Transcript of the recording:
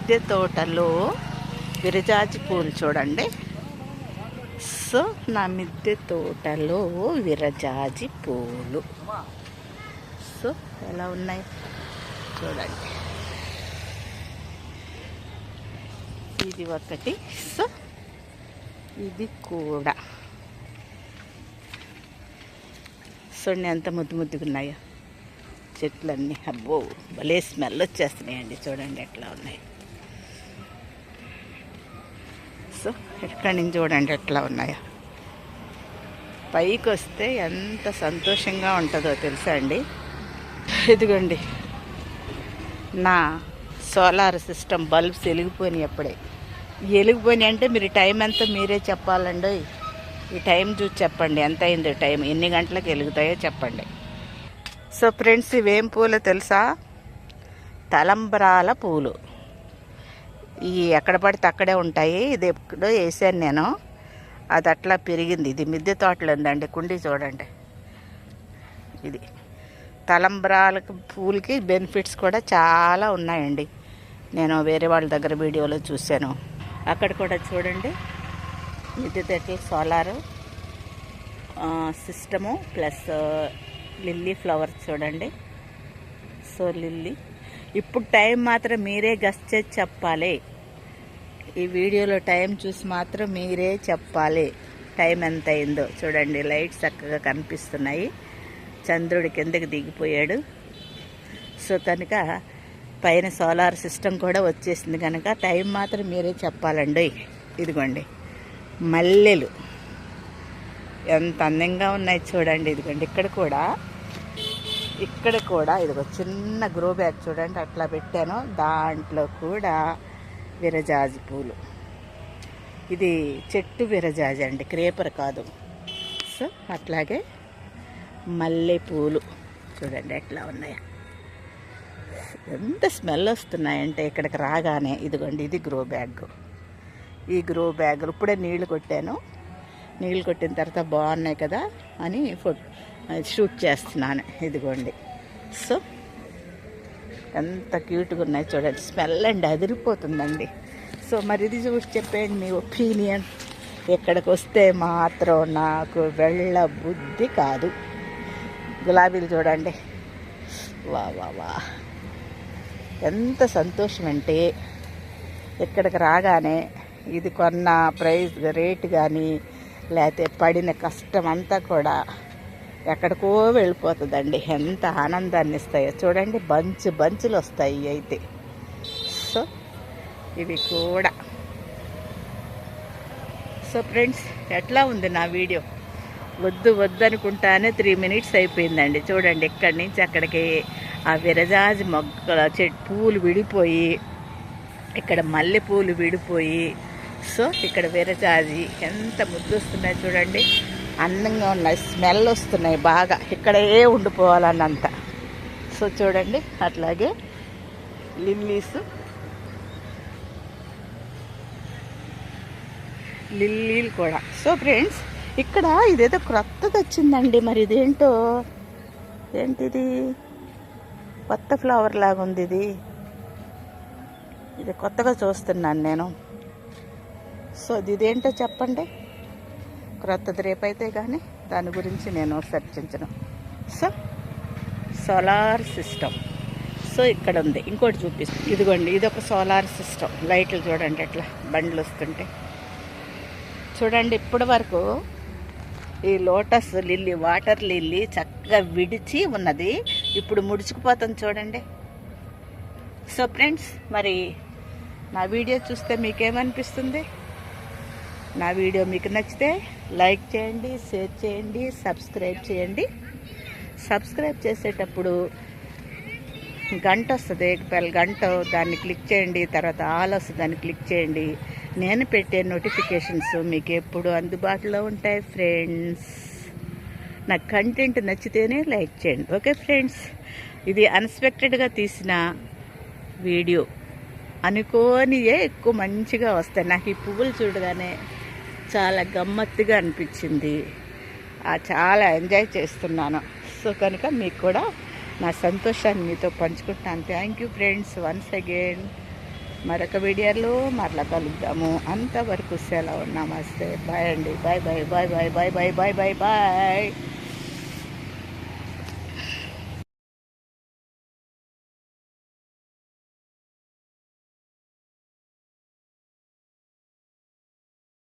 మిద్దె తోటలో విరజాజి పూలు చూడండి. సో నా మిద్దె తోటలో విరజాజి పూలు సో ఎలా ఉన్నాయి చూడండి. ఇది ఒకటి, సో ఇది కూడా చూడండి ఎంత ముద్దు ముద్దుగా ఉన్నాయో చెట్లన్నీ. అబ్బో భలే స్మెల్ వచ్చేస్తున్నాయండి, చూడండి ఎట్లా ఉన్నాయి. సో ఎక్కడి నుంచి చూడండి ఎట్లా ఉన్నాయో. పైకి వస్తే ఎంత సంతోషంగా ఉంటుందో తెలుసా అండి. ఇదిగోండి నా సోలార్ సిస్టమ్ బల్బ్స్ వెలిగిపోయినాయి. అప్పుడే వెలిగిపోయినాయి అంటే మీరు టైం ఎంత మీరే చెప్పాలండి. ఈ టైం చూసి చెప్పండి ఎంత అయింది టైం, ఎన్ని గంటలకు వెలుగుతాయో చెప్పండి. సో ఫ్రెండ్స్ ఇవేం పూలు తెలుసా? తలంబ్రాల పూలు. ఈ ఎక్కడ పడితే అక్కడే ఉంటాయి. ఇది ఎప్పుడో వేసాను నేను, అది అట్లా పెరిగింది. ఇది మిద్దె తోటలో ఉందండి, కుండీ చూడండి. ఇది తలంబ్రాల పూలకి బెనిఫిట్స్ కూడా చాలా ఉన్నాయండి. నేను వేరే వాళ్ళ దగ్గర వీడియోలో చూశాను. అక్కడ కూడా చూడండి మిద్దె తోటలో solar system plus lily flowers చూడండి. సో లిల్లీ ఇప్పుడు టైం మాత్రం మీరే గెస్ చేసి చెప్పాలి. ఈ వీడియోలో టైం చూసి మాత్రం మీరే చెప్పాలి టైం ఎంత అయిందో. చూడండి లైట్స్ చక్కగా కనిపిస్తున్నాయి. చంద్రుడి కిందకి దిగిపోయాడు. సో కనుక పైన సోలార్ సిస్టమ్ కూడా వచ్చేసింది కనుక టైం మాత్రం మీరే చెప్పాలండి. ఇదిగోండి మల్లెలు ఎంత అందంగా ఉన్నాయి చూడండి. ఇదిగోండి ఇక్కడ కూడా ఇదిగో చిన్న గ్రో బ్యాగ్ చూడండి అట్లా పెట్టాను. దాంట్లో కూడా విరజాజి పూలు. ఇది చెట్టు విరజాజి అండి, క్రేపర్ కాదు. సో అట్లాగే మల్లె పూలు చూడండి ఎట్లా ఉన్నాయో. ఎంత స్మెల్ వస్తున్నాయంటే ఇక్కడికి రాగానే. ఇదిగోండి ఇది గ్రో బ్యాగ్. ఈ గ్రో బ్యాగ్ ఇప్పుడే నీళ్లు కొట్టాను. నీళ్ళు కొట్టిన తర్వాత బాగున్నాయి కదా అని షూట్ చేస్తున్నాను. ఇదిగోండి సో ఎంత క్యూట్గా ఉన్నాయి చూడండి. స్మెల్ అండి అదిరిపోతుందండి. సో మరి ఇది చూసి చెప్పండి మీ ఒపీనియన్. ఇక్కడికి వస్తే మాత్రం నాకు వెళ్ళ బుద్ధి కాదు. గులాబీలు చూడండి, వా వా వా ఎంత సంతోషం అంటే ఇక్కడికి రాగానే ఇది కొన్న ప్రైస్ రేటు కానీ లేకపోతే పడిన కష్టం అంతా కూడా ఎక్కడికో వెళ్ళిపోతుందండి. ఎంత ఆనందాన్ని ఇస్తాయో చూడండి. బంచులు వస్తాయి అయితే. సో ఇవి కూడా. సో ఫ్రెండ్స్ ఎట్లా ఉంది నా వీడియో? వద్దు అనుకుంటానే 3 minutes అయిపోయిందండి. చూడండి ఇక్కడి నుంచి అక్కడికి ఆ విరజాజి మొగ్గల పూలు విడిపోయి, ఇక్కడ మల్లె పూలు విడిపోయి, సో ఇక్కడ విరజాజి ఎంత ముద్దు వస్తున్నాయి చూడండి. అందంగా ఉన్నాయి, స్మెల్ వస్తున్నాయి బాగా. ఇక్కడే ఉండిపోవాలన్నంత. సో చూడండి అట్లాగే లిల్లీలు కూడా. సో ఫ్రెండ్స్ ఇక్కడ ఇదేదో క్రొత్తగా వచ్చిందండి. మరి ఇదేంటో, ఏంటిది కొత్త ఫ్లవర్ లాగా ఉంది. ఇది కొత్తగా చూస్తున్నాను నేను. సో ఇదేంటో చెప్పండి. క్రొత్తది రేపైతే కానీ దాని గురించి నేను చర్చించను. సో సోలార్ సిస్టమ్ సో ఇక్కడ ఉంది. ఇంకోటి చూపిస్తాను. ఇదిగోండి ఇది ఒక సోలార్ సిస్టమ్. లైట్లు చూడండి ఎట్లా బండ్లు వస్తుంటే చూడండి. ఇప్పటి వరకు ఈ లోటస్ లిల్లీ, వాటర్ లిల్లీ చక్కగా విడిచి ఉన్నది, ఇప్పుడు ముడుచుకుపోతుంది చూడండి. సో ఫ్రెండ్స్ మరి నా వీడియో చూస్తే మీకేమనిపిస్తుంది? నా వీడియో మీకు నచ్చితే లైక్ చేయండి, షేర్ చేయండి, సబ్స్క్రైబ్ చేయండి. సబ్స్క్రైబ్ చేసేటప్పుడు గంట వస్తుంది, గంట దాన్ని క్లిక్ చేయండి. తర్వాత ఆల్ వస్తుంది, దాన్ని క్లిక్ చేయండి. నేను పెట్టే నోటిఫికేషన్స్ మీకు ఎప్పుడు అందుబాటులో ఉంటాయి ఫ్రెండ్స్. నా కంటెంట్ నచ్చితేనే లైక్ చేయండి. ఓకే ఫ్రెండ్స్, ఇది అన్ఎక్స్పెక్టెడ్గా తీసిన వీడియో. అనుకోనియే ఎక్కువ మంచిగా వస్తాయి. నాకు ఈ పువ్వులు చూడగానే చాలా గమ్మత్తుగా అనిపించింది. చాలా ఎంజాయ్ చేస్తున్నాను. సో కనుక మీకు కూడా నా సంతోషాన్ని మీతో పంచుకుంటాను. Thank you friends once again. మరొక వీడియోలో మరలా కలుద్దాము. అంతవరకు సెలవు. నమస్తే. బాయ్ అండి. Bye bye bye bye bye bye bye bye bye.